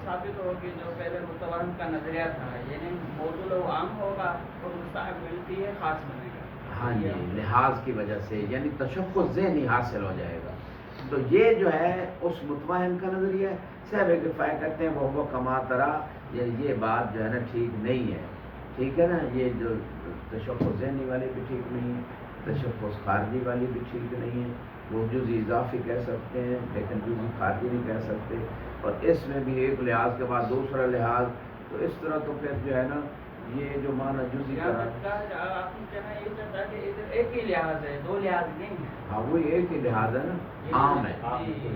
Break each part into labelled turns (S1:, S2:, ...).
S1: ثابت ہو کہ جو پہلے متوہم کا نظریہ تھا یعنی موضوع عام ہوگا اور مستعمل فی خاص بنے گا.
S2: ہاں جی، لحاظ کی وجہ سے یعنی تشخص ذہنی حاصل ہو جائے گا. تو یہ جو ہے اس متوہم کا نظریہ ہے. صاحب کفایہ کہتے ہیں وہ کما ترا، یعنی یہ بات جو ہے نا ٹھیک نہیں ہے. ٹھیک ہے نا، یہ جو تشخص ذہنی والی بھی ٹھیک نہیں ہے، تشخص خارجی والی بھی ٹھیک نہیں ہے. وہ جزئی اضافی کہہ سکتے ہیں لیکن جزئی خارجی نہیں کہہ سکتے. اور اس میں بھی ایک لحاظ کے بعد دوسرا لحاظ، تو اس طرح تو پھر جو ہے نا یہ جو معنی جزئی کا
S1: ایک ہی لحاظ ہے، دو لحاظ نہیں ہے.
S2: ہاں وہی ایک ہی لحاظ ہے نا، عام ہے.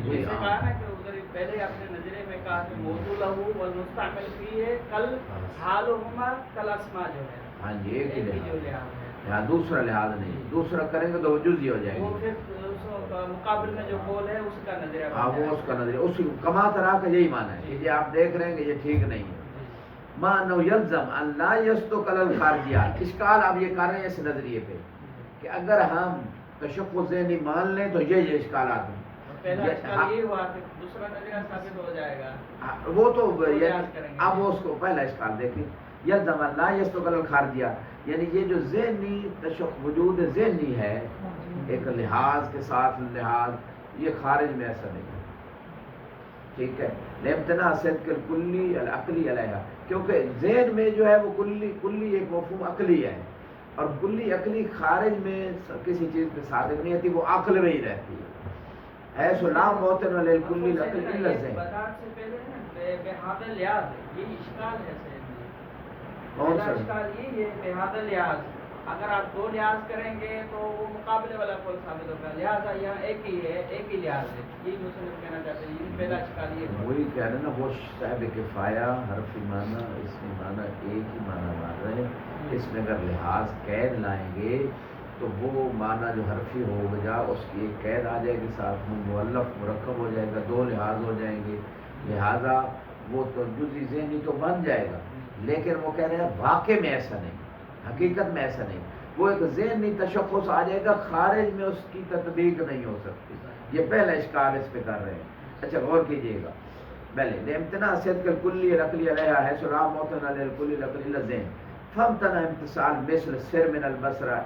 S1: جیسے کہا نا کہ ادھر پہلے اپنے نظریے میں کہا کہ موضوع لہو والمستعمل فی ہے کل حالہما کل اسما جو ہے.
S2: ہاں جی، ایک ہی
S1: جو
S2: لحاظ
S1: لحاظ ہے.
S2: یہاں دوسرا لحاظ نہیں. دوسرا کریں گے تو وہ جزئی ہو جائے
S1: وہ
S2: گی.
S1: پھر مقابل میں جو قول ہے اس کا نظریہ.
S2: ہاں وہ اس کا نظریہ، اس کما ترا کا یہی معنی ہے کہ یہ آپ دیکھ رہے ہیں کہ یہ ٹھیک نہیں ہے. مانو یلزم ان لا یستقل الخارجیات. اشکال آپ یہ کر رہے ہیں اس نظریے پہ کہ اگر ہم تشخص ذہنی مان لیں تو یہ اشکالات ہیں.
S1: پہلا اشکال یہ ہوا کہ دوسرا نظریہ ثابت ہو جائے گا.
S2: وہ تو اب اس کو پہلا اشکال دیکھیں، یلزم ان لا یستقل الخارجیات، یعنی یہ جو ذہنی وجود ذہنی ہے ایک لحاظ کے ساتھ لحاظ، یہ خارج میں ایسا نہیں ہے. ٹھیک ہے، لامتناع صدق الکلی العقلی علیہ، کیونکہ ذہن میں جو ہے وہ کلی ایک مفہوم عقلی ہے، اور کلی عقلی خارج میں کسی چیز پہ صادق نہیں ہوتی، وہ عقل میں ہی رہتی ہے. ایسو لا موتن للکلی العقل الا الذہن.
S1: بہذا لحاظ یہ اشکال ہے.
S2: کون سا
S1: اشکال یہ ہے بہذا لحاظ، اگر آپ دو لحاظ کریں گے تو وہ مقابلے والا قول ثابت ہوگا. لہٰذا یہاں ایک ہی ہے، ایک ہی لحاظ ہے. یہ مصنف کہنا چاہتے ہیں. یہ پہلا اشکال یہ ہے.
S2: وہی کہہ رہے ہیں نا، وہ صاحب کفایہ حرفی معنی اس میں معنی ایک ہی معنی مان رہے ہیں. اس میں اگر لحاظ قید لائیں گے تو وہ معنی جو حرفی ہو گا اس کی ایک قید آ جائے گی ساتھ میں، مؤلف مرکب ہو جائے گا، دو لحاظ ہو جائیں گے. لہذا وہ تو جزئی ذہنی تو بن جائے گا، لیکن وہ کہہ رہے ہیں واقع میں ایسا نہیں، حقیقت میں ایسا نہیں. وہ ایک ذہنی تشخص آ جائے گا، خارج میں اس کی تطبیق نہیں ہو سکتی. یہ پہلا اشکال اس پہ کر رہے ہیں. اچھا غور کیجئے گا. پہلے لامتناع صدق الکلی العقلی علیہ حیث لا موطن للکلی العقلی الا الذہن فامتنع امتصال مثل سر من البصرہ.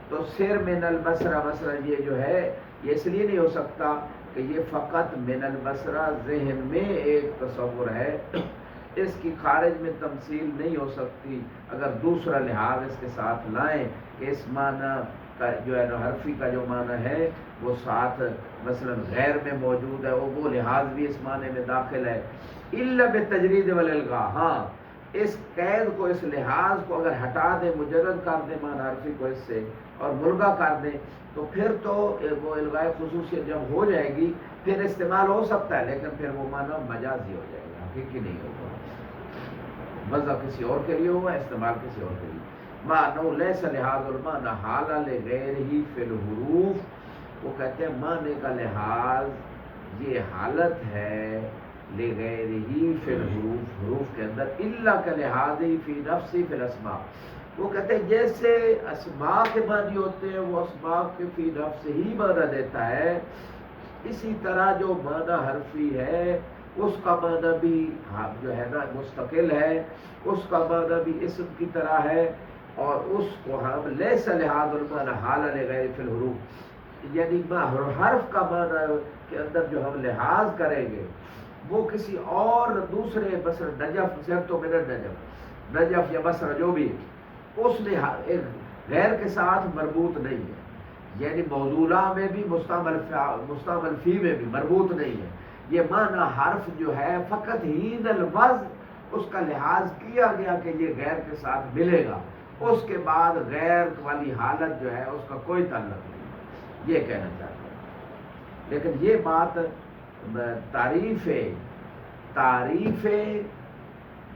S2: تو سر من البصرہ بصرہ یہ جو ہے یہ اس لیے نہیں ہو سکتا کہ یہ فقط من البصرہ ذہن میں ایک تصور ہے، اس کی خارج میں تمثیل نہیں ہو سکتی. اگر دوسرا لحاظ اس کے ساتھ لائیں کہ اس معنی کا جو ہے نا حرفی کا جو معنی ہے وہ ساتھ مثلا غیر میں موجود ہے، وہ لحاظ بھی اس معنی میں داخل ہے. الا بالتجرید والالغاء. ہاں اس قید کو، اس لحاظ کو اگر ہٹا دیں، مجرد کر دیں معنی حرفی کو اس سے اور ملغا کر دیں تو پھر تو وہ الغاء خصوصیت جب ہو جائے گی پھر استعمال ہو سکتا ہے، لیکن پھر وہ معنی مجازی ہو جائے گا، حقیقی نہیں ہوگا. وضع کسی اور کے لیے ہوا، استعمال کسی اور کے لیے. معنی لیس لحاظ المعنی حال لغیر ہی فی الحروف. وہ کہتے ہیں معنی کا لحاظ یہ حالت ہے لغیر ہی فی الحروف، حروف کے اندر، الا کا لحاظ ہی فی نفسی فی الاسماء. وہ کہتے ہیں جیسے اسماء کے معنی ہوتے ہیں وہ اسماء کے فی نفس ہی معنی دیتا ہے، اسی طرح جو معنی حرفی ہے اس کا معنی بھی جو ہے نا مستقل ہے، اس کا معنی بھی اسم کی طرح ہے. اور اس کو ہم لیس لحاظ المعنی حال لغیر فی الحروف، یعنی حرف کا معنی کے اندر جو ہم لحاظ کریں گے وہ کسی اور دوسرے بصر نجف صرف تو من نجف یا بصر جو بھی اس نے غیر کے ساتھ مربوط نہیں ہے، یعنی موضوعہ میں بھی مستعمل فی میں بھی مربوط نہیں ہے. یہ معنی حرف جو ہے فقط ہین الوضع اس کا لحاظ کیا گیا کہ یہ غیر کے ساتھ ملے گا، اس کے بعد غیر والی حالت جو ہے اس کا کوئی تعلق نہیں، یہ کہنا چاہتے ہیں. لیکن یہ بات تعریف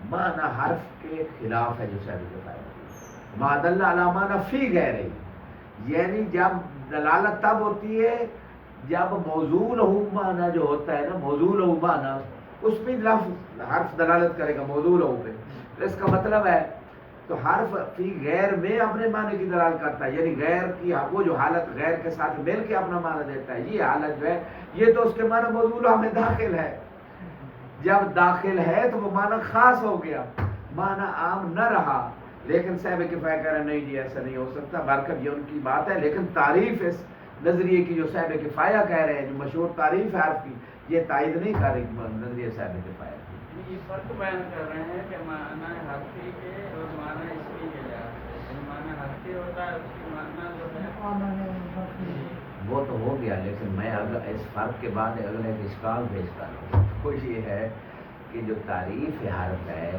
S2: معنی حرف کے خلاف ہے جو صاحب بتایا. ما دل علی معنی فی غیر، یعنی جب دلالت تب ہوتی ہے جب موضوع لہو معنی جو ہوتا ہے نا، موضوع لہو معنی اس پہ لفظ حرف دلالت کرے گا موضوع لہو پہ. اس کا مطلب ہے تو حرف فی غیر میں اپنے معنی کی دلالت کرتا ہے، یعنی غیر کی وہ جو حالت غیر کے ساتھ مل کے اپنا معنی دیتا ہے، یہ حالت جو ہے یہ تو اس کے معنی موضوع لہو میں داخل ہے. جب داخل ہے تو وہ معنی خاص ہو گیا، معنی عام نہ رہا۔ لیکن صاحب کفایہ کہہ رہے ہیں نہیں جی ایسا نہیں ہو سکتا، برکت یہ ان کی بات ہے، لیکن تعریف اس نظریے کی جو صاحب کفایہ کہہ رہے ہیں، جو مشہور تعریف ہے حرف کی، یہ تائید نہیں کر رہی نظریہ صاحب کفایہ کی۔
S1: یہ فرق بیان کر رہے ہیں کہ معنی حرفی کے اور معنی اسمی کے لحاظ سے، معنی حرفی ہوتا ہے اس کی معنی جو ہے
S2: وہ تو ہو گیا، لیکن میں اگر اس فرق کے بعد اگلے اشکال پیش کر رہا ہوں، وہ یہ ہے کہ جو تعریف حرف ہے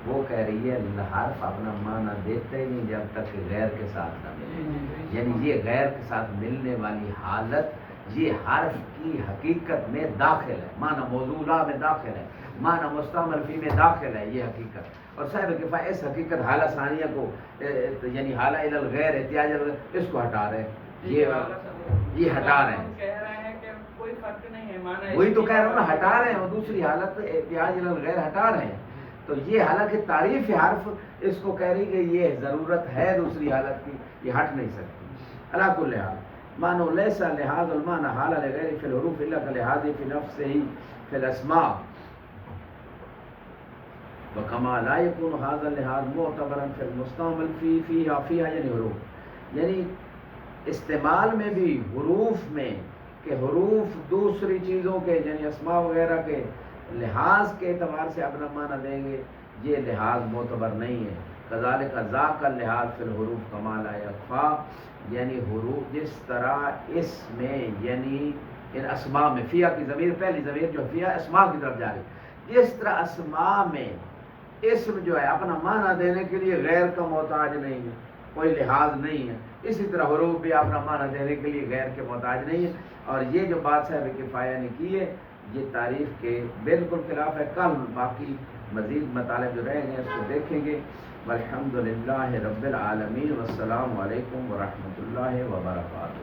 S2: وہ کہہ رہی ہے حرف اپنا معنی دیتے ہی نہیں جب تک کہ غیر کے ساتھ نہ ملے، یعنی یہ غیر کے ساتھ ملنے والی حالت یہ حرف کی حقیقت میں داخل ہے، معنی موضوعہ میں داخل ہے، معنی مستعمل فی میں داخل ہے یہ حقیقت۔ اور صاحب کفایہ اس حقیقت حالہ ثانیہ کو یعنی حالہ الی الغیر احتیاج اس کو ہٹا رہے ہیں، یہ ہٹا رہے ہیں،
S1: کہہ رہے ہیں کہ کوئی فرق نہیں ہے معنی،
S2: وہی تو کہہ رہا ہوں نا، ہٹا رہے ہیں، اور دوسری حالت احتیاج الی الغیر ہٹا رہے ہیں۔ تو یہ حالانکہ تعریف حرف اس کو کہہ رہی کہ یہ ضرورت ہے دوسری حالت کی، یہ ہٹ نہیں سکتی۔ علی کل حال معنی لیس لحاظ المعنی حال لغیر فی الحروف الا کلحاظ فی نفسہ فی الاسماء وکما لا یکون هذا اللحاظ معتبرا فی المستعمل فیہا یعنی حروف، یعنی استعمال میں بھی حروف میں کہ حروف دوسری چیزوں کے یعنی اسماء وغیرہ کے لحاظ کے اعتبار سے اپنا معنی دیں گے، یہ لحاظ معتبر نہیں ہے۔ کذالک ذاک اللحاظ فی الحروف کما لا یخفا، یعنی حروف جس طرح اس میں یعنی ان اسماء میں فیہ کی ضمیر پہلی ضمیر جو فیہ اسماء کی طرف جا رہی، جس طرح اسماء میں اسم جو ہے اپنا معنی دینے کے لیے غیر کا محتاج نہیں ہے، کوئی لحاظ نہیں ہے، اسی طرح حروف بھی اپنا معنی دینے کے لیے غیر کے محتاج نہیں ہے۔ اور یہ جو بات صاحب کفایہ نے کی ہے یہ تعریف کے بالکل خلاف ہے۔ کل باقی مزید مطالب جو رہیں گے اس کو دیکھیں گے۔ والحمد للہ رب العالمین، والسلام علیکم ورحمۃ اللہ وبرکاتہ۔